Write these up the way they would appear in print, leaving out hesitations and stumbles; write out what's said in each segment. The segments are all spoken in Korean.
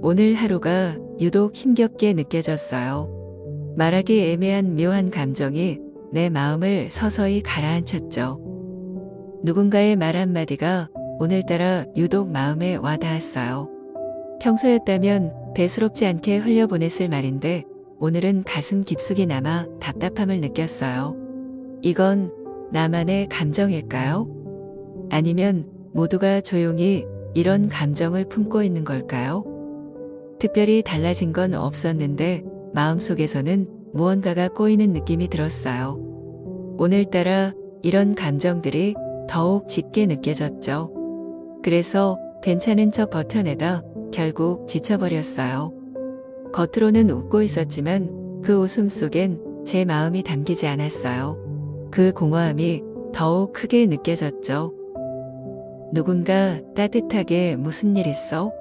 오늘 하루가 유독 힘겹게 느껴졌어요. 말하기 애매한 묘한 감정이 내 마음을 서서히 가라앉혔죠. 누군가의 말 한마디가 오늘따라 유독 마음에 와닿았어요. 평소였다면 대수롭지 않게 흘려보냈을 말인데 오늘은 가슴 깊숙이 남아 답답함을 느꼈어요. 이건 나만의 감정일까요? 아니면 모두가 조용히 이런 감정을 품고 있는 걸까요? 특별히 달라진 건 없었는데 마음속에서는 무언가가 꼬이는 느낌이 들었어요. 오늘따라 이런 감정들이 더욱 짙게 느껴졌죠. 그래서 괜찮은 척 버텨내다 결국 지쳐버렸어요. 겉으로는 웃고 있었지만 그 웃음 속엔 제 마음이 담기지 않았어요. 그 공허함이 더욱 크게 느껴졌죠. 누군가 따뜻하게 무슨 일 있어?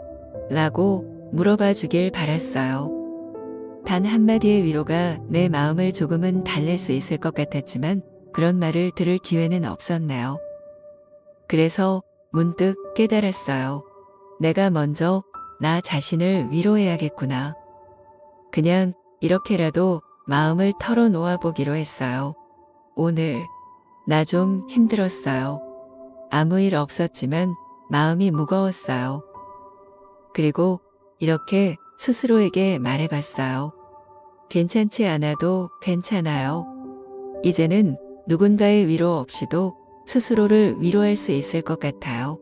라고 물어봐 주길 바랐어요. 단 한마디의 위로가 내 마음을 조금은 달랠 수 있을 것 같았지만 그런 말을 들을 기회는 없었네요. 그래서 문득 깨달았어요. 내가 먼저 나 자신을 위로해야겠구나. 그냥 이렇게라도 마음을 털어놓아 보기로 했어요. 오늘 나 좀 힘들었어요. 아무 일 없었지만 마음이 무거웠어요. 그리고 이렇게 스스로에게 말해봤어요. 괜찮지 않아도 괜찮아요. 이제는 누군가의 위로 없이도 스스로를 위로할 수 있을 것 같아요.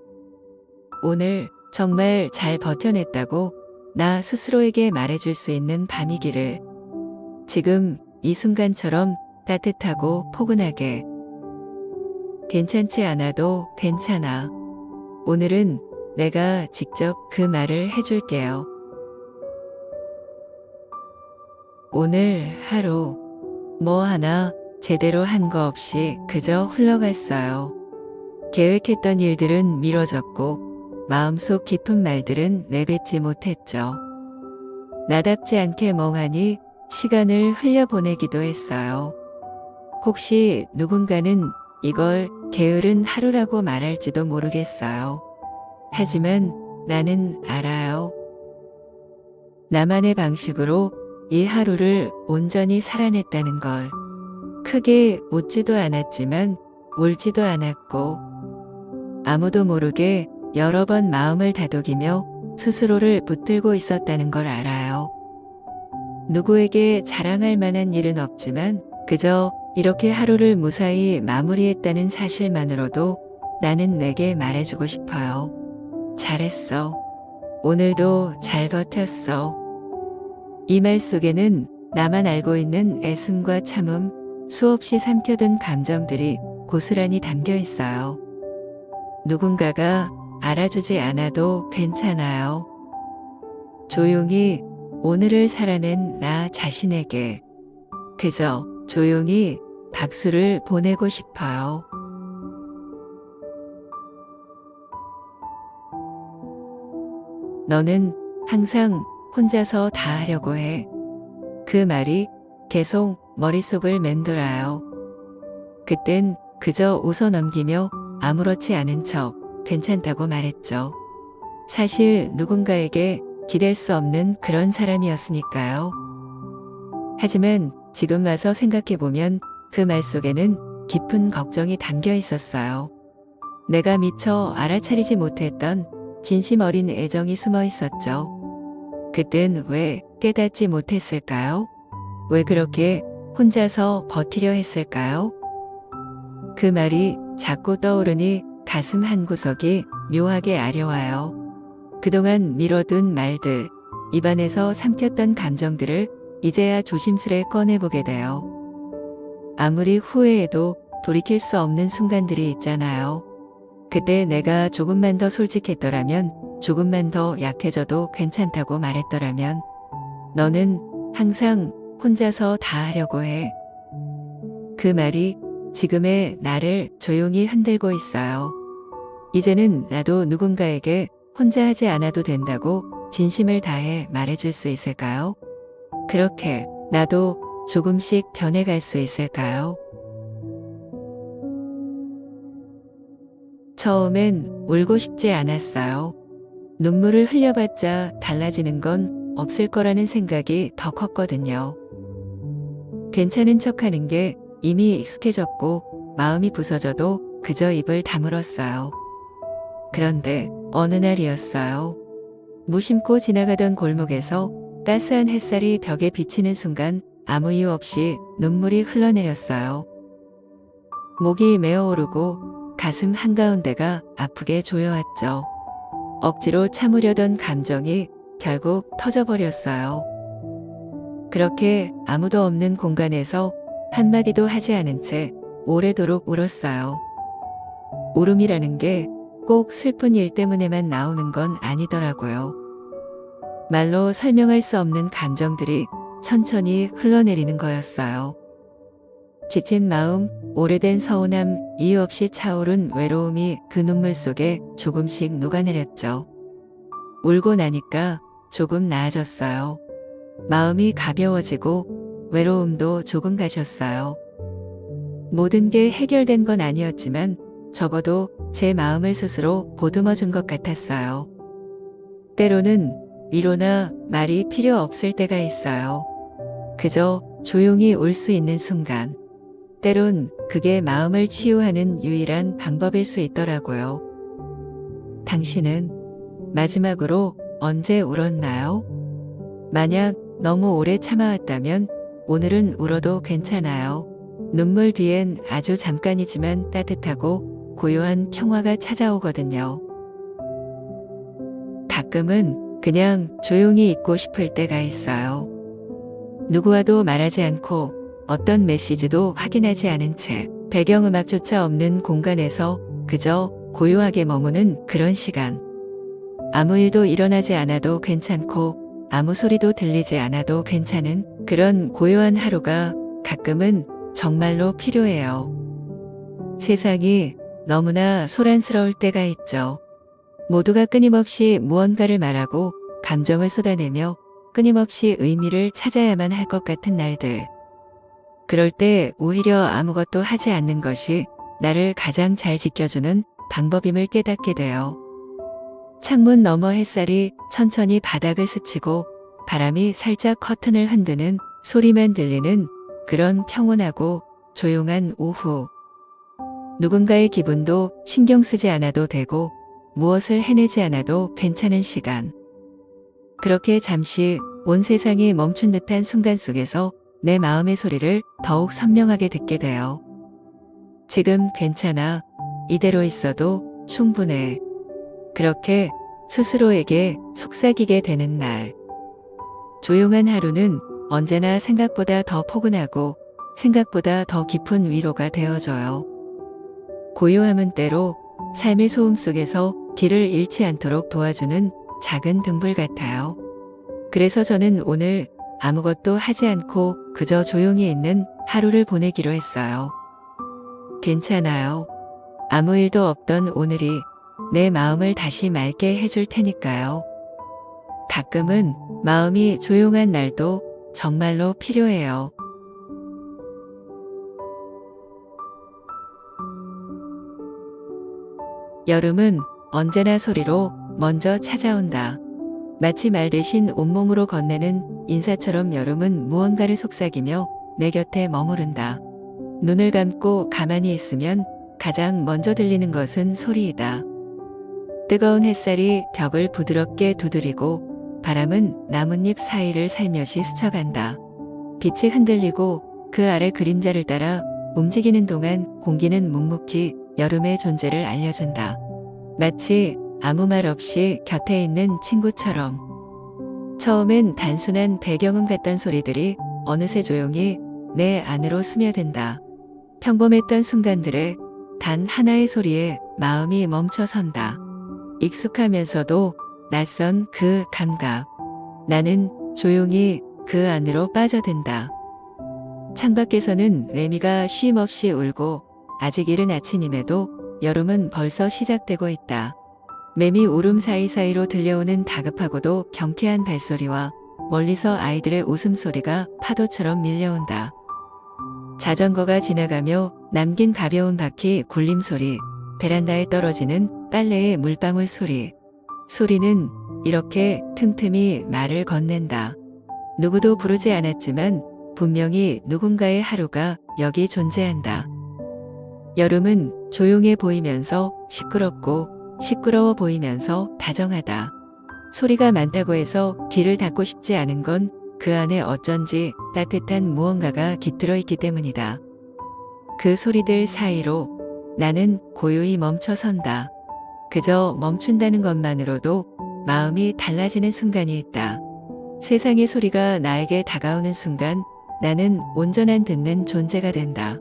오늘 정말 잘 버텨냈다고 나 스스로에게 말해줄 수 있는 밤이기를. 지금 이 순간처럼 따뜻하고 포근하게. 괜찮지 않아도 괜찮아. 오늘은 내가 직접 그 말을 해줄게요. 오늘 하루 뭐 하나 제대로 한 거 없이 그저 흘러갔어요. 계획했던 일들은 미뤄졌고 마음속 깊은 말들은 내뱉지 못했죠. 나답지 않게 멍하니 시간을 흘려보내기도 했어요. 혹시 누군가는 이걸 게으른 하루라고 말할지도 모르겠어요. 하지만 나는 알아요. 나만의 방식으로 이 하루를 온전히 살아냈다는 걸. 크게 웃지도 않았지만 울지도 않았고 아무도 모르게 여러 번 마음을 다독이며 스스로를 붙들고 있었다는 걸 알아요. 누구에게 자랑할 만한 일은 없지만 그저 이렇게 하루를 무사히 마무리했다는 사실만으로도 나는 내게 말해주고 싶어요. 잘했어. 오늘도 잘 버텼어. 이 말 속에는 나만 알고 있는 애씀과 참음, 수없이 삼켜둔 감정들이 고스란히 담겨 있어요. 누군가가 알아주지 않아도 괜찮아요. 조용히 오늘을 살아낸 나 자신에게 그저 조용히 박수를 보내고 싶어요. 너는 항상 혼자서 다 하려고 해. 그 말이 계속 머릿속을 맴돌아요. 그땐 그저 웃어 넘기며 아무렇지 않은 척 괜찮다고 말했죠. 사실 누군가에게 기댈 수 없는 그런 사람이었으니까요. 하지만 지금 와서 생각해보면 그 말 속에는 깊은 걱정이 담겨 있었어요. 내가 미처 알아차리지 못했던 진심 어린 애정이 숨어 있었죠. 그땐 왜 깨닫지 못했을까요? 왜 그렇게 혼자서 버티려 했을까요? 그 말이 자꾸 떠오르니 가슴 한구석이 묘하게 아려와요. 그동안 미뤄둔 말들, 입안에서 삼켰던 감정들을 이제야 조심스레 꺼내보게 돼요. 아무리 후회해도 돌이킬 수 없는 순간들이 있잖아요. 그때 내가 조금만 더 솔직했더라면, 조금만 더 약해져도 괜찮다고 말했더라면, 너는 항상 혼자서 다 하려고 해. 그 말이 지금의 나를 조용히 흔들고 있어요. 이제는 나도 누군가에게 혼자 하지 않아도 된다고 진심을 다해 말해줄 수 있을까요? 그렇게 나도 조금씩 변해갈 수 있을까요? 처음엔 울고 싶지 않았어요. 눈물을 흘려봤자 달라지는 건 없을 거라는 생각이 더 컸거든요. 괜찮은 척하는 게 이미 익숙해졌고 마음이 부서져도 그저 입을 다물었어요. 그런데 어느 날이었어요. 무심코 지나가던 골목에서 따스한 햇살이 벽에 비치는 순간 아무 이유 없이 눈물이 흘러내렸어요. 목이 메어오르고 가슴 한가운데가 아프게 조여왔죠. 억지로 참으려던 감정이 결국 터져버렸어요. 그렇게 아무도 없는 공간에서 한마디도 하지 않은 채 오래도록 울었어요. 울음이라는 게 꼭 슬픈 일 때문에만 나오는 건 아니더라고요. 말로 설명할 수 없는 감정들이 천천히 흘러내리는 거였어요. 지친 마음, 오래된 서운함, 이유 없이 차오른 외로움이 그 눈물 속에 조금씩 녹아내렸죠. 울고 나니까 조금 나아졌어요. 마음이 가벼워지고 외로움도 조금 가셨어요. 모든 게 해결된 건 아니었지만 적어도 제 마음을 스스로 보듬어 준 것 같았어요. 때로는 위로나 말이 필요 없을 때가 있어요. 그저 조용히 울 수 있는 순간. 때론 그게 마음을 치유하는 유일한 방법일 수 있더라고요. 당신은 마지막으로 언제 울었나요? 만약 너무 오래 참아왔다면 오늘은 울어도 괜찮아요. 눈물 뒤엔 아주 잠깐이지만 따뜻하고 고요한 평화가 찾아오거든요. 가끔은 그냥 조용히 있고 싶을 때가 있어요. 누구와도 말하지 않고 어떤 메시지도 확인하지 않은 채 배경음악조차 없는 공간에서 그저 고요하게 머무는 그런 시간. 아무 일도 일어나지 않아도 괜찮고 아무 소리도 들리지 않아도 괜찮은 그런 고요한 하루가 가끔은 정말로 필요해요. 세상이 너무나 소란스러울 때가 있죠. 모두가 끊임없이 무언가를 말하고 감정을 쏟아내며 끊임없이 의미를 찾아야만 할 것 같은 날들. 그럴 때 오히려 아무것도 하지 않는 것이 나를 가장 잘 지켜주는 방법임을 깨닫게 돼요. 창문 너머 햇살이 천천히 바닥을 스치고 바람이 살짝 커튼을 흔드는 소리만 들리는 그런 평온하고 조용한 오후. 누군가의 기분도 신경 쓰지 않아도 되고 무엇을 해내지 않아도 괜찮은 시간. 그렇게 잠시 온 세상이 멈춘 듯한 순간 속에서 내 마음의 소리를 더욱 선명하게 듣게 돼요. 지금 괜찮아. 이대로 있어도 충분해. 그렇게 스스로에게 속삭이게 되는 날. 조용한 하루는 언제나 생각보다 더 포근하고 생각보다 더 깊은 위로가 되어줘요. 고요함은 때로 삶의 소음 속에서 길을 잃지 않도록 도와주는 작은 등불 같아요. 그래서 저는 오늘 아무것도 하지 않고 그저 조용히 있는 하루를 보내기로 했어요. 괜찮아요. 아무 일도 없던 오늘이 내 마음을 다시 맑게 해줄 테니까요. 가끔은 마음이 조용한 날도 정말로 필요해요. 여름은 언제나 소리로 먼저 찾아온다. 마치 말 대신 온몸으로 건네는 인사처럼 여름은 무언가를 속삭이며 내 곁에 머무른다. 눈을 감고 가만히 있으면 가장 먼저 들리는 것은 소리이다. 뜨거운 햇살이 벽을 부드럽게 두드리고 바람은 나뭇잎 사이를 살며시 스쳐간다. 빛이 흔들리고 그 아래 그림자를 따라 움직이는 동안 공기는 묵묵히 여름의 존재를 알려준다. 마치 아무 말 없이 곁에 있는 친구처럼. 처음엔 단순한 배경음 같던 소리들이 어느새 조용히 내 안으로 스며든다. 평범했던 순간들에 단 하나의 소리에 마음이 멈춰선다. 익숙하면서도 낯선 그 감각. 나는 조용히 그 안으로 빠져든다. 창밖에서는 매미가 쉼없이 울고 아직 이른 아침임에도 여름은 벌써 시작되고 있다. 매미 울음 사이사이로 들려오는 다급하고도 경쾌한 발소리와 멀리서 아이들의 웃음소리가 파도처럼 밀려온다. 자전거가 지나가며 남긴 가벼운 바퀴 굴림 소리, 베란다에 떨어지는 빨래의 물방울 소리. 소리는 이렇게 틈틈이 말을 건넨다. 누구도 부르지 않았지만 분명히 누군가의 하루가 여기 존재한다. 여름은 조용해 보이면서 시끄럽고 시끄러워 보이면서 다정하다. 소리가 많다고 해서 귀를 닫고 싶지 않은 건 그 안에 어쩐지 따뜻한 무언가가 깃들어 있기 때문이다. 그 소리들 사이로 나는 고요히 멈춰 선다. 그저 멈춘다는 것만으로도 마음이 달라지는 순간이 있다. 세상의 소리가 나에게 다가오는 순간 나는 온전한 듣는 존재가 된다.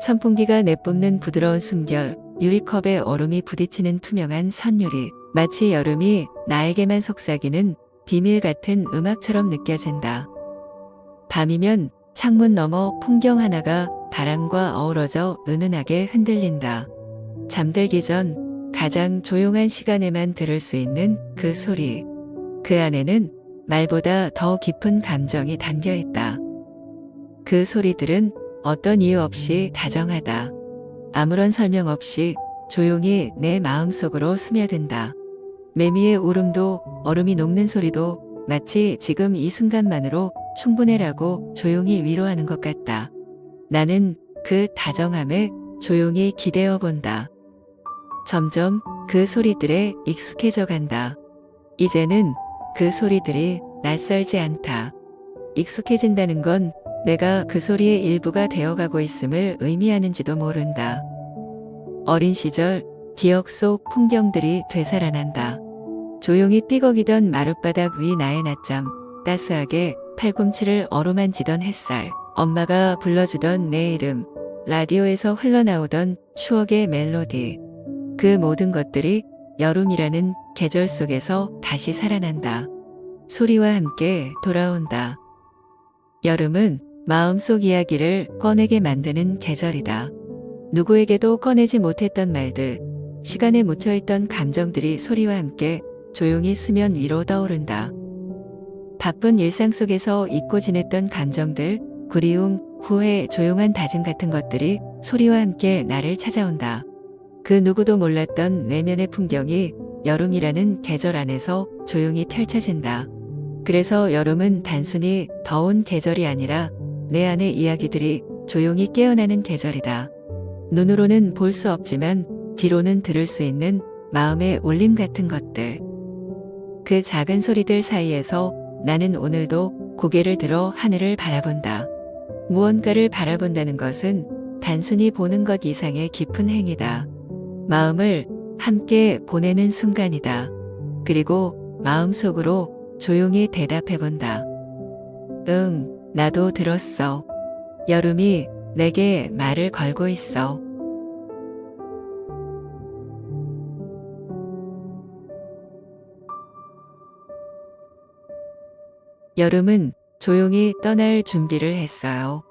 선풍기가 내뿜는 부드러운 숨결, 유리컵에 얼음이 부딪히는 투명한 선유리, 마치 여름이 나에게만 속삭이는 비밀 같은 음악처럼 느껴진다. 밤이면 창문 너머 풍경 하나가 바람과 어우러져 은은하게 흔들린다. 잠들기 전 가장 조용한 시간에만 들을 수 있는 그 소리. 그 안에는 말보다 더 깊은 감정이 담겨 있다. 그 소리들은 어떤 이유 없이 다정하다. 아무런 설명 없이 조용히 내 마음속으로 스며든다. 매미의 울음도 얼음이 녹는 소리도 마치 지금 이 순간만으로 충분해라고 조용히 위로하는 것 같다. 나는 그 다정함에 조용히 기대어 본다. 점점 그 소리들에 익숙해져 간다. 이제는 그 소리들이 낯설지 않다. 익숙해진다는 건 내가 그 소리의 일부가 되어가고 있음을 의미하는지도 모른다. 어린 시절 기억 속 풍경들이 되살아난다. 조용히 삐걱이던 마룻바닥 위 나의 낮잠, 따스하게 팔꿈치를 어루만지던 햇살, 엄마가 불러주던 내 이름, 라디오에서 흘러나오던 추억의 멜로디. 그 모든 것들이 여름이라는 계절 속에서 다시 살아난다. 소리와 함께 돌아온다. 여름은 마음속 이야기를 꺼내게 만드는 계절이다. 누구에게도 꺼내지 못했던 말들, 시간에 묻혀있던 감정들이 소리와 함께 조용히 수면 위로 떠오른다. 바쁜 일상 속에서 잊고 지냈던 감정들, 그리움, 후회, 조용한 다짐 같은 것들이 소리와 함께 나를 찾아온다. 그 누구도 몰랐던 내면의 풍경이 여름이라는 계절 안에서 조용히 펼쳐진다. 그래서 여름은 단순히 더운 계절이 아니라 내 안의 이야기들이 조용히 깨어나는 계절이다. 눈으로는 볼 수 없지만 귀로는 들을 수 있는 마음의 울림 같은 것들. 그 작은 소리들 사이에서 나는 오늘도 고개를 들어 하늘을 바라본다. 무언가를 바라본다는 것은 단순히 보는 것 이상의 깊은 행위다. 마음을 함께 보내는 순간이다. 그리고 마음속으로 조용히 대답해본다. 응, 나도 들었어. 여름이 내게 말을 걸고 있어. 여름은 조용히 떠날 준비를 했어요.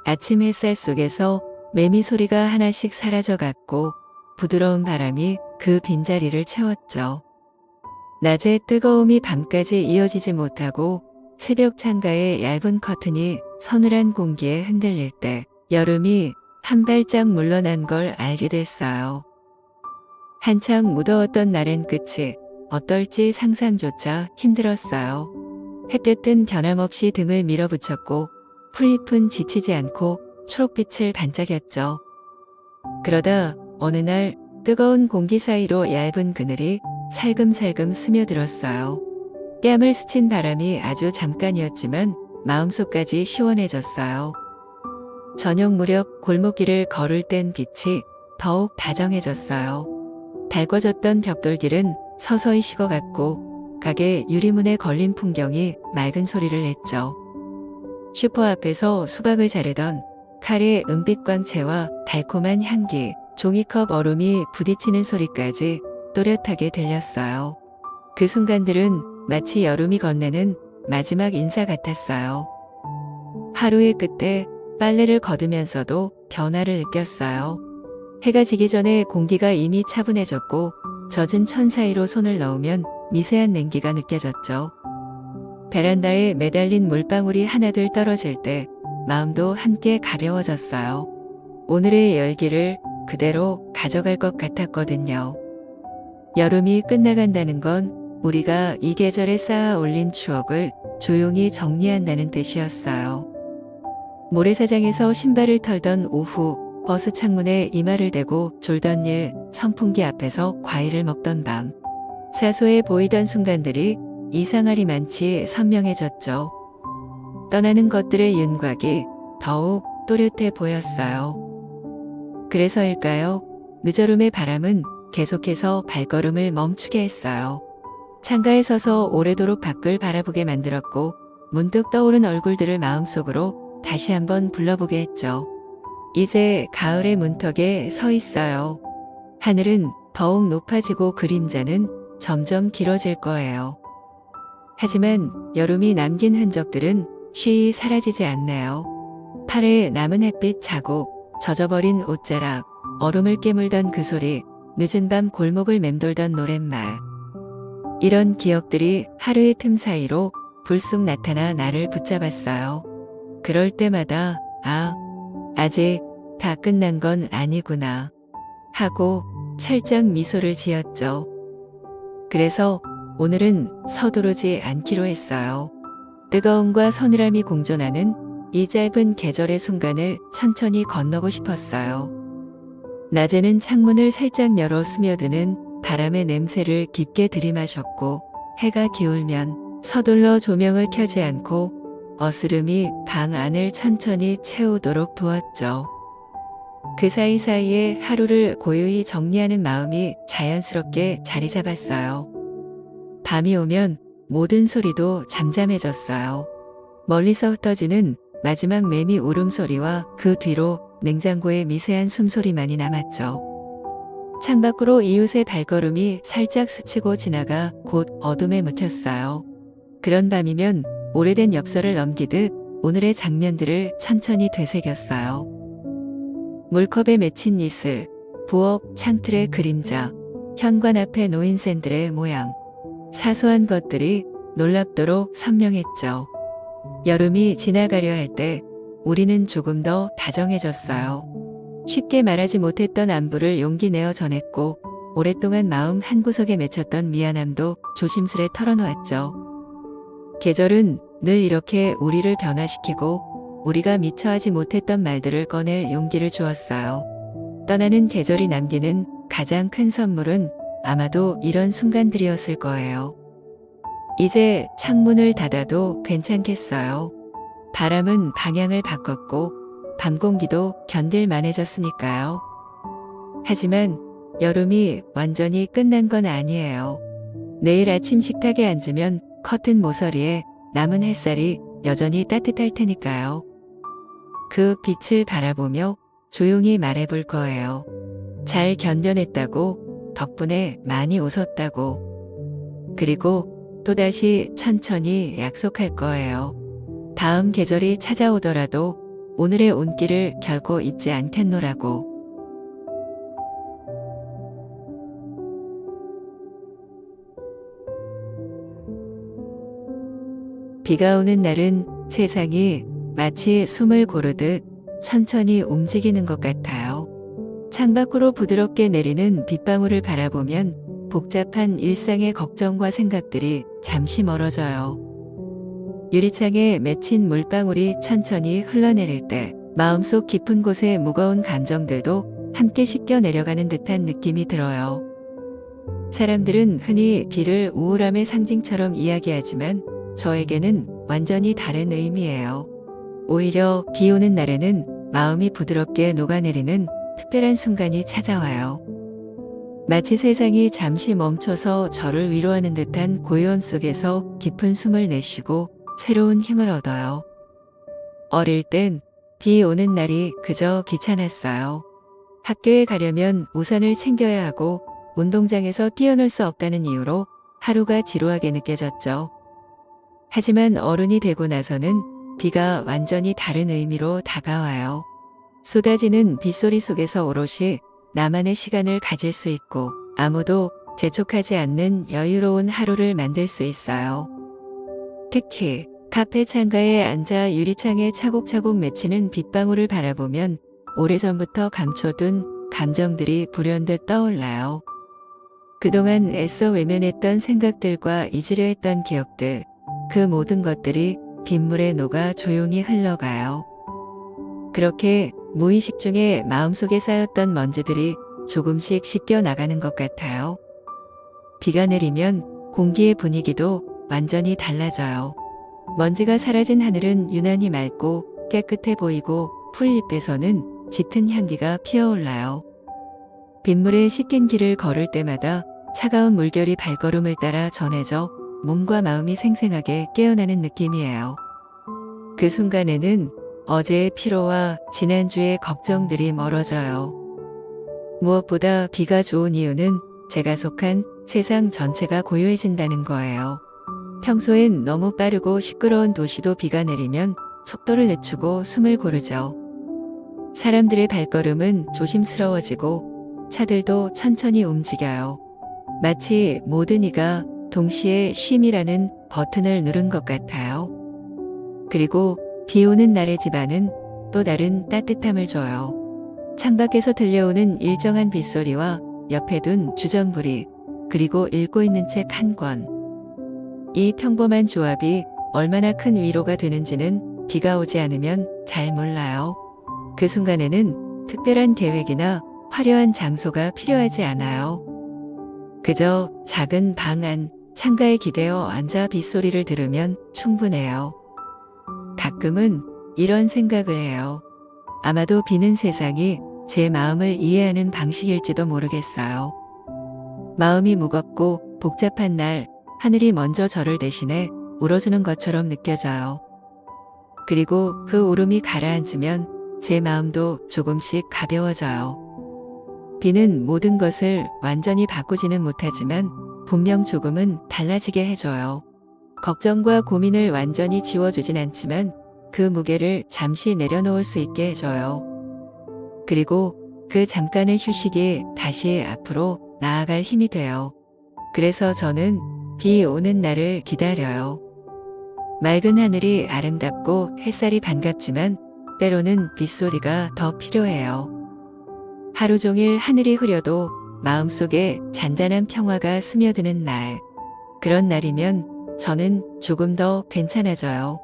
아침 햇살 속에서 매미 소리가 하나씩 사라져갔고 부드러운 바람이 그 빈자리를 채웠죠. 낮의 뜨거움이 밤까지 이어지지 못하고 새벽 창가의 얇은 커튼이 서늘한 공기에 흔들릴 때 여름이 한 발짝 물러난 걸 알게 됐어요. 한창 무더웠던 날엔 끝이 어떨지 상상조차 힘들었어요. 햇볕은 변함없이 등을 밀어붙였고 풀잎은 지치지 않고 초록빛을 반짝였죠. 그러다 어느 날 뜨거운 공기 사이로 얇은 그늘이 살금살금 스며들었어요. 뺨을 스친 바람이 아주 잠깐이었지만 마음속까지 시원해졌어요. 저녁 무렵 골목길을 걸을 땐 빛이 더욱 다정해졌어요. 달궈졌던 벽돌길은 서서히 식어갔고 가게 유리문에 걸린 풍경이 맑은 소리를 냈죠. 슈퍼 앞에서 수박을 자르던 칼의 은빛 광채와 달콤한 향기, 종이컵 얼음이 부딪히는 소리까지 또렷하게 들렸어요. 그 순간들은 마치 여름이 건네는 마지막 인사 같았어요. 하루의 끝에 빨래를 거두면서도 변화를 느꼈어요. 해가 지기 전에 공기가 이미 차분해졌고 젖은 천 사이로 손을 넣으면 미세한 냉기가 느껴졌죠. 베란다에 매달린 물방울이 하나둘 떨어질 때 마음도 함께 가벼워졌어요. 오늘의 열기를 그대로 가져갈 것 같았거든요. 여름이 끝나간다는 건 우리가 이 계절에 쌓아 올린 추억을 조용히 정리한다는 뜻이었어요. 모래사장에서 신발을 털던 오후, 버스 창문에 이마를 대고 졸던 일, 선풍기 앞에서 과일을 먹던 밤. 사소해 보이던 순간들이 이상하리 많지 선명해졌죠. 떠나는 것들의 윤곽이 더욱 또렷해 보였어요. 그래서일까요? 늦어름의 바람은 계속해서 발걸음을 멈추게 했어요. 창가에 서서 오래도록 밖을 바라보게 만들었고 문득 떠오른 얼굴들을 마음속으로 다시 한번 불러보게 했죠. 이제 가을의 문턱에 서 있어요. 하늘은 더욱 높아지고 그림자는 점점 길어질 거예요. 하지만 여름이 남긴 흔적들은 쉬이 사라지지 않네요. 팔에 남은 햇빛 자국, 젖어버린 옷자락, 얼음을 깨물던 그 소리, 늦은 밤 골목을 맴돌던 노랫말. 이런 기억들이 하루의 틈 사이로 불쑥 나타나 나를 붙잡았어요. 그럴 때마다 아직 다 끝난 건 아니구나 하고 살짝 미소를 지었죠. 그래서 오늘은 서두르지 않기로 했어요. 뜨거움과 서늘함이 공존하는 이 짧은 계절의 순간을 천천히 건너고 싶었어요. 낮에는 창문을 살짝 열어 스며드는 바람의 냄새를 깊게 들이마셨고 해가 기울면 서둘러 조명을 켜지 않고 어스름이 방 안을 천천히 채우도록 두었죠. 그 사이사이에 하루를 고요히 정리하는 마음이 자연스럽게 자리 잡았어요. 밤이 오면 모든 소리도 잠잠해졌어요. 멀리서 흩어지는 마지막 매미 울음소리와 그 뒤로 냉장고의 미세한 숨소리만이 남았죠. 창밖으로 이웃의 발걸음이 살짝 스치고 지나가 곧 어둠에 묻혔어요. 그런 밤이면 오래된 엽서를 넘기듯 오늘의 장면들을 천천히 되새겼어요. 물컵에 맺힌 이슬, 부엌 창틀의 그림자, 현관 앞에 놓인 샌들의 모양. 사소한 것들이 놀랍도록 선명했죠. 여름이 지나가려 할 때 우리는 조금 더 다정해졌어요. 쉽게 말하지 못했던 안부를 용기 내어 전했고 오랫동안 마음 한구석에 맺혔던 미안함도 조심스레 털어놓았죠. 계절은 늘 이렇게 우리를 변화시키고 우리가 미처 하지 못했던 말들을 꺼낼 용기를 주었어요. 떠나는 계절이 남기는 가장 큰 선물은 아마도 이런 순간들이었을 거예요. 이제 창문을 닫아도 괜찮겠어요. 바람은 방향을 바꿨고 밤 공기도 견딜만해졌으니까요. 하지만 여름이 완전히 끝난 건 아니에요. 내일 아침 식탁에 앉으면 커튼 모서리에 남은 햇살이 여전히 따뜻할 테니까요. 그 빛을 바라보며 조용히 말해볼 거예요. 잘 견뎌냈다고, 덕분에 많이 웃었다고. 그리고 또다시 천천히 약속할 거예요. 다음 계절이 찾아오더라도 오늘의 온기를 결코 잊지 않겠노라고. 비가 오는 날은 세상이 마치 숨을 고르듯 천천히 움직이는 것 같아요. 창밖으로 부드럽게 내리는 빗방울을 바라보면 복잡한 일상의 걱정과 생각들이 잠시 멀어져요. 유리창에 맺힌 물방울이 천천히 흘러내릴 때 마음속 깊은 곳의 무거운 감정들도 함께 씻겨 내려가는 듯한 느낌이 들어요. 사람들은 흔히 비를 우울함의 상징처럼 이야기하지만 저에게는 완전히 다른 의미예요. 오히려 비 오는 날에는 마음이 부드럽게 녹아내리는 특별한 순간이 찾아와요. 마치 세상이 잠시 멈춰서 저를 위로하는 듯한 고요함 속에서 깊은 숨을 내쉬고 새로운 힘을 얻어요. 어릴 땐 비 오는 날이 그저 귀찮았어요. 학교에 가려면 우산을 챙겨야 하고 운동장에서 뛰어놀 수 없다는 이유로 하루가 지루하게 느껴졌죠. 하지만 어른이 되고 나서는 비가 완전히 다른 의미로 다가와요. 쏟아지는 빗소리 속에서 오롯이 나만의 시간을 가질 수 있고 아무도 재촉하지 않는 여유로운 하루를 만들 수 있어요. 특히 카페 창가에 앉아 유리창에 차곡차곡 맺히는 빗방울을 바라보면 오래전부터 감춰둔 감정들이 불현듯 떠올라요. 그동안 애써 외면했던 생각들과 잊으려 했던 기억들, 그 모든 것들이 빗물에 녹아 조용히 흘러가요. 그렇게 무의식 중에 마음속에 쌓였던 먼지들이 조금씩 씻겨 나가는 것 같아요. 비가 내리면 공기의 분위기도 완전히 달라져요. 먼지가 사라진 하늘은 유난히 맑고 깨끗해 보이고 풀잎에서는 짙은 향기가 피어올라요. 빗물에 씻긴 길을 걸을 때마다 차가운 물결이 발걸음을 따라 전해져 몸과 마음이 생생하게 깨어나는 느낌이에요. 그 순간에는 어제의 피로와 지난주의 걱정들이 멀어져요. 무엇보다 비가 좋은 이유는 제가 속한 세상 전체가 고요해진다는 거예요. 평소엔 너무 빠르고 시끄러운 도시도 비가 내리면 속도를 늦추고 숨을 고르죠. 사람들의 발걸음은 조심스러워지고 차들도 천천히 움직여요. 마치 모든 이가 동시에 쉼이라는 버튼을 누른 것 같아요. 그리고 비 오는 날의 집안은 또 다른 따뜻함을 줘요. 창밖에서 들려오는 일정한 빗소리와 옆에 둔 주전부리, 그리고 읽고 있는 책 한 권. 이 평범한 조합이 얼마나 큰 위로가 되는지는 비가 오지 않으면 잘 몰라요. 그 순간에는 특별한 계획이나 화려한 장소가 필요하지 않아요. 그저 작은 방 안 창가에 기대어 앉아 빗소리를 들으면 충분해요. 가끔은 이런 생각을 해요. 아마도 비는 세상이 제 마음을 이해하는 방식일지도 모르겠어요. 마음이 무겁고 복잡한 날 하늘이 먼저 저를 대신해 울어주는 것처럼 느껴져요. 그리고 그 울음이 가라앉으면 제 마음도 조금씩 가벼워져요. 비는 모든 것을 완전히 바꾸지는 못하지만 분명 조금은 달라지게 해줘요. 걱정과 고민을 완전히 지워주진 않지만 그 무게를 잠시 내려놓을 수 있게 해줘요. 그리고 그 잠깐의 휴식이 다시 앞으로 나아갈 힘이 돼요. 그래서 저는 비 오는 날을 기다려요. 맑은 하늘이 아름답고 햇살이 반갑지만 때로는 빗소리가 더 필요해요. 하루 종일 하늘이 흐려도 마음속에 잔잔한 평화가 스며드는 날. 그런 날이면 저는 조금 더 괜찮아져요.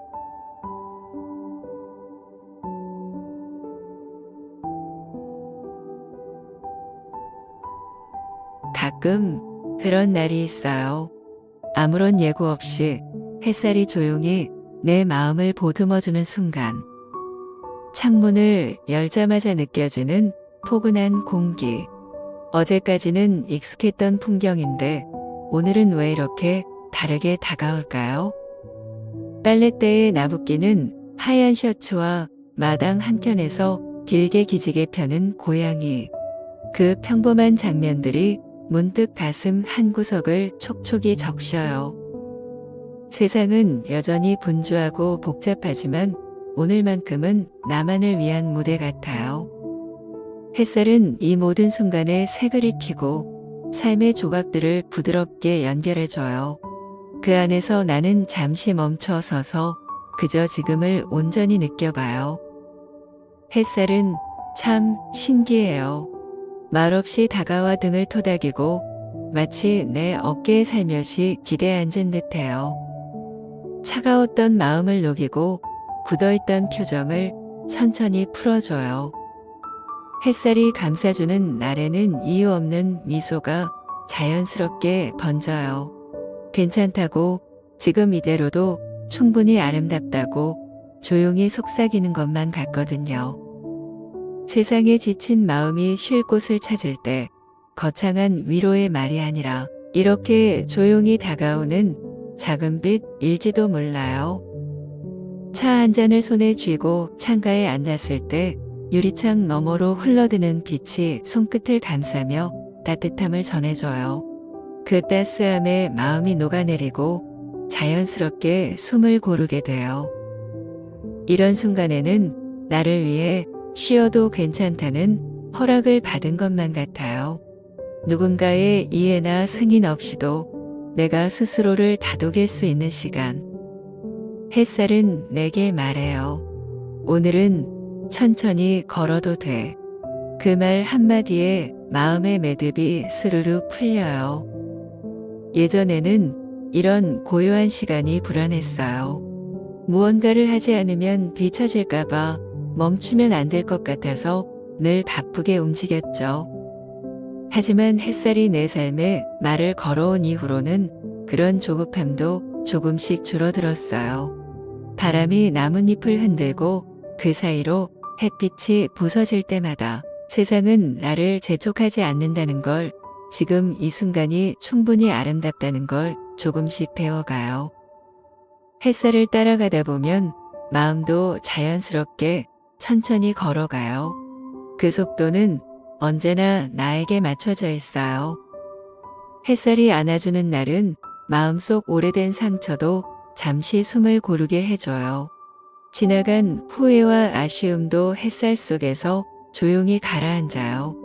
가끔 그런 날이 있어요. 아무런 예고 없이 햇살이 조용히 내 마음을 보듬어주는 순간. 창문을 열자마자 느껴지는 포근한 공기. 어제까지는 익숙했던 풍경인데 오늘은 왜 이렇게 다르게 다가올까요? 빨랫대에 나붓기는 하얀 셔츠와 마당 한켠에서 길게 기지개 펴는 고양이. 그 평범한 장면들이 문득 가슴 한구석을 촉촉이 적셔요. 세상은 여전히 분주하고 복잡하지만 오늘만큼은 나만을 위한 무대 같아요. 햇살은 이 모든 순간에 색을 입히고 삶의 조각들을 부드럽게 연결해줘요. 그 안에서 나는 잠시 멈춰 서서 그저 지금을 온전히 느껴봐요. 햇살은 참 신기해요. 말없이 다가와 등을 토닥이고 마치 내 어깨에 살며시 기대 앉은 듯해요. 차가웠던 마음을 녹이고 굳어있던 표정을 천천히 풀어줘요. 햇살이 감싸주는 날에는 이유 없는 미소가 자연스럽게 번져요. 괜찮다고, 지금 이대로도 충분히 아름답다고 조용히 속삭이는 것만 같거든요. 세상에 지친 마음이 쉴 곳을 찾을 때 거창한 위로의 말이 아니라 이렇게 조용히 다가오는 작은 빛일지도 몰라요. 차 한 잔을 손에 쥐고 창가에 앉았을 때 유리창 너머로 흘러드는 빛이 손끝을 감싸며 따뜻함을 전해줘요. 그 따스함에 마음이 녹아내리고 자연스럽게 숨을 고르게 돼요. 이런 순간에는 나를 위해 쉬어도 괜찮다는 허락을 받은 것만 같아요. 누군가의 이해나 승인 없이도 내가 스스로를 다독일 수 있는 시간. 햇살은 내게 말해요. 오늘은 천천히 걸어도 돼. 그 말 한마디에 마음의 매듭이 스르르 풀려요. 예전에는 이런 고요한 시간이 불안했어요. 무언가를 하지 않으면 뒤처질까봐 멈추면 안 될 것 같아서 늘 바쁘게 움직였죠. 하지만 햇살이 내 삶에 말을 걸어온 이후로는 그런 조급함도 조금씩 줄어들었어요. 바람이 나뭇잎을 흔들고 그 사이로 햇빛이 부서질 때마다 세상은 나를 재촉하지 않는다는 걸, 지금 이 순간이 충분히 아름답다는 걸 조금씩 배워가요. 햇살을 따라가다 보면 마음도 자연스럽게 천천히 걸어가요. 그 속도는 언제나 나에게 맞춰져 있어요. 햇살이 안아주는 날은 마음속 오래된 상처도 잠시 숨을 고르게 해줘요. 지나간 후회와 아쉬움도 햇살 속에서 조용히 가라앉아요.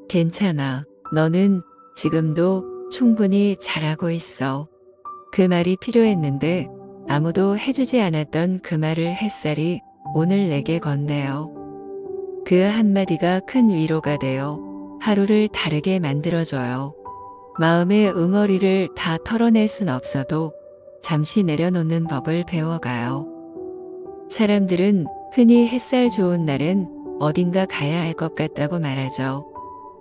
괜찮아. 너는 지금도 충분히 잘하고 있어. 그 말이 필요했는데 아무도 해주지 않았던 그 말을 햇살이 오늘 내게 건네요. 그 한마디가 큰 위로가 되어 하루를 다르게 만들어줘요. 마음의 응어리를 다 털어낼 순 없어도 잠시 내려놓는 법을 배워가요. 사람들은 흔히 햇살 좋은 날엔 어딘가 가야 할 것 같다고 말하죠.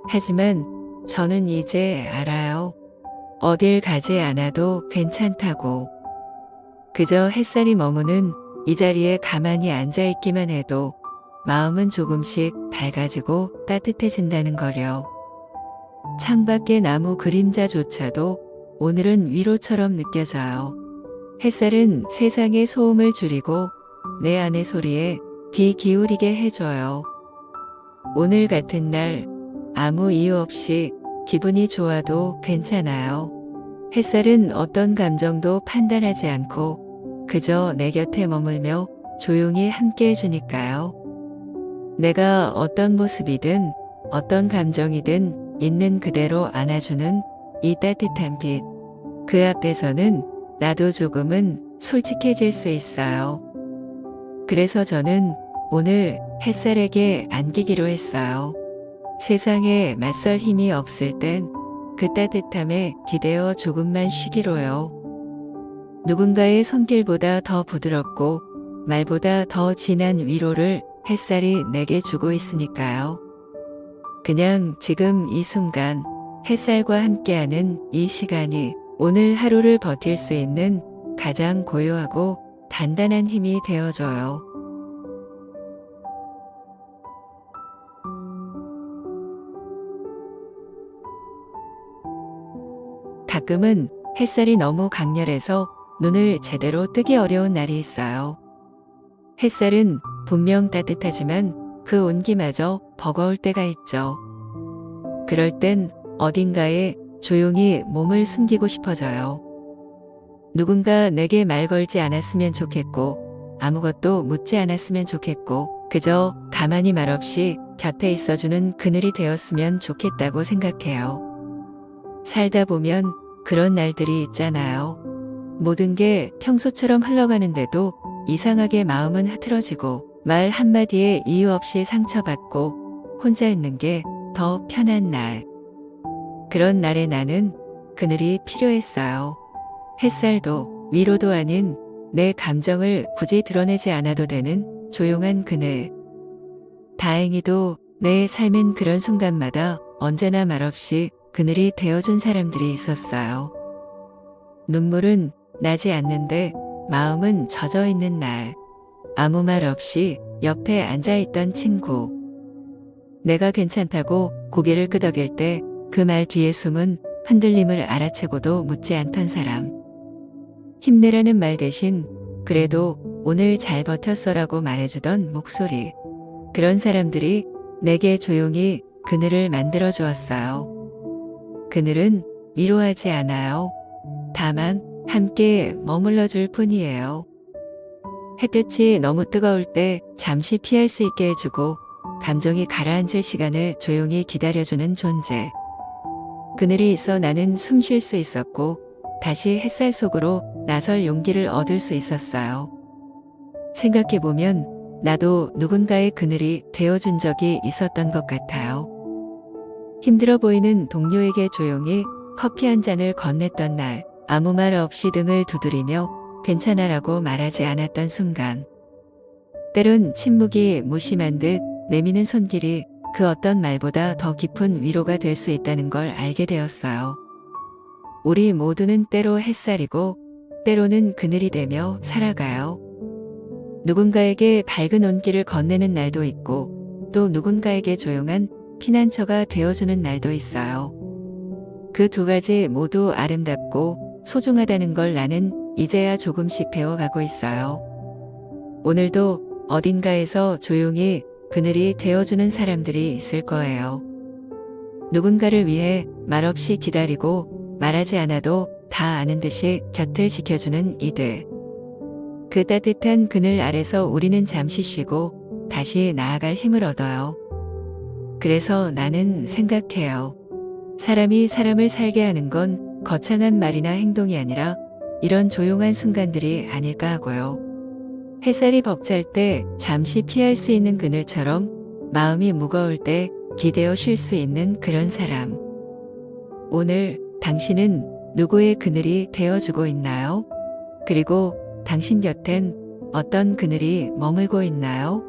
하지만 저는 이제 알아요. 어딜 가지 않아도 괜찮다고. 그저 햇살이 머무는 이 자리에 가만히 앉아있기만 해도 마음은 조금씩 밝아지고 따뜻해진다는 거려. 창밖의 나무 그림자조차도 오늘은 위로처럼 느껴져요. 햇살은 세상의 소음을 줄이고 내 안의 소리에 귀 기울이게 해줘요. 오늘 같은 날 아무 이유 없이 기분이 좋아도 괜찮아요. 햇살은 어떤 감정도 판단하지 않고 그저 내 곁에 머물며 조용히 함께 해주니까요. 내가 어떤 모습이든 어떤 감정이든 있는 그대로 안아주는 이 따뜻한 빛. 그 앞에서는 나도 조금은 솔직해질 수 있어요. 그래서 저는 오늘 햇살에게 안기기로 했어요. 세상에 맞설 힘이 없을 땐 그 따뜻함에 기대어 조금만 쉬기로요. 누군가의 손길보다 더 부드럽고 말보다 더 진한 위로를 햇살이 내게 주고 있으니까요. 그냥 지금 이 순간 햇살과 함께하는 이 시간이 오늘 하루를 버틸 수 있는 가장 고요하고 단단한 힘이 되어줘요. 가끔은 햇살이 너무 강렬해서 눈을 제대로 뜨기 어려운 날이 있어요. 햇살은 분명 따뜻하지만 그 온기마저 버거울 때가 있죠. 그럴 땐 어딘가에 조용히 몸을 숨기고 싶어져요. 누군가 내게 말 걸지 않았으면 좋겠고 아무것도 묻지 않았으면 좋겠고 그저 가만히 말없이 곁에 있어주는 그늘이 되었으면 좋겠다고 생각해요. 살다 보면 그런 날들이 있잖아요. 모든 게 평소처럼 흘러가는데도 이상하게 마음은 흐트러지고 말 한마디에 이유 없이 상처받고 혼자 있는 게 더 편한 날. 그런 날에 나는 그늘이 필요했어요. 햇살도 위로도 아닌 내 감정을 굳이 드러내지 않아도 되는 조용한 그늘. 다행히도 내 삶엔 그런 순간마다 언제나 말없이 그늘이 되어준 사람들이 있었어요. 눈물은 나지 않는데 마음은 젖어 있는 날. 아무 말 없이 옆에 앉아있던 친구. 내가 괜찮다고 고개를 끄덕일 때 그 말 뒤에 숨은 흔들림을 알아채고도 묻지 않던 사람. 힘내라는 말 대신 그래도 오늘 잘 버텼어라고 말해주던 목소리. 그런 사람들이 내게 조용히 그늘을 만들어 주었어요. 그늘은 위로하지 않아요. 다만 함께 머물러 줄 뿐이에요. 햇볕이 너무 뜨거울 때 잠시 피할 수 있게 해주고 감정이 가라앉을 시간을 조용히 기다려주는 존재. 그늘이 있어 나는 숨 쉴 수 있었고 다시 햇살 속으로 나설 용기를 얻을 수 있었어요. 생각해보면 나도 누군가의 그늘이 되어준 적이 있었던 것 같아요. 힘들어 보이는 동료에게 조용히 커피 한 잔을 건넸던 날, 아무 말 없이 등을 두드리며 괜찮아라고 말하지 않았던 순간. 때론 침묵이 무심한 듯 내미는 손길이 그 어떤 말보다 더 깊은 위로가 될 수 있다는 걸 알게 되었어요. 우리 모두는 때로 햇살이고 때로는 그늘이 되며 살아가요. 누군가에게 밝은 온기를 건네는 날도 있고 또 누군가에게 조용한 피난처가 되어주는 날도 있어요. 그 두 가지 모두 아름답고 소중하다는 걸 나는 이제야 조금씩 배워가고 있어요. 오늘도 어딘가에서 조용히 그늘이 되어주는 사람들이 있을 거예요. 누군가를 위해 말없이 기다리고 말하지 않아도 다 아는 듯이 곁을 지켜주는 이들. 그 따뜻한 그늘 아래서 우리는 잠시 쉬고 다시 나아갈 힘을 얻어요. 그래서 나는 생각해요. 사람이 사람을 살게 하는 건 거창한 말이나 행동이 아니라 이런 조용한 순간들이 아닐까 하고요. 햇살이 벅찰 때 잠시 피할 수 있는 그늘처럼 마음이 무거울 때 기대어 쉴 수 있는 그런 사람. 오늘 당신은 누구의 그늘이 되어주고 있나요? 그리고 당신 곁엔 어떤 그늘이 머물고 있나요?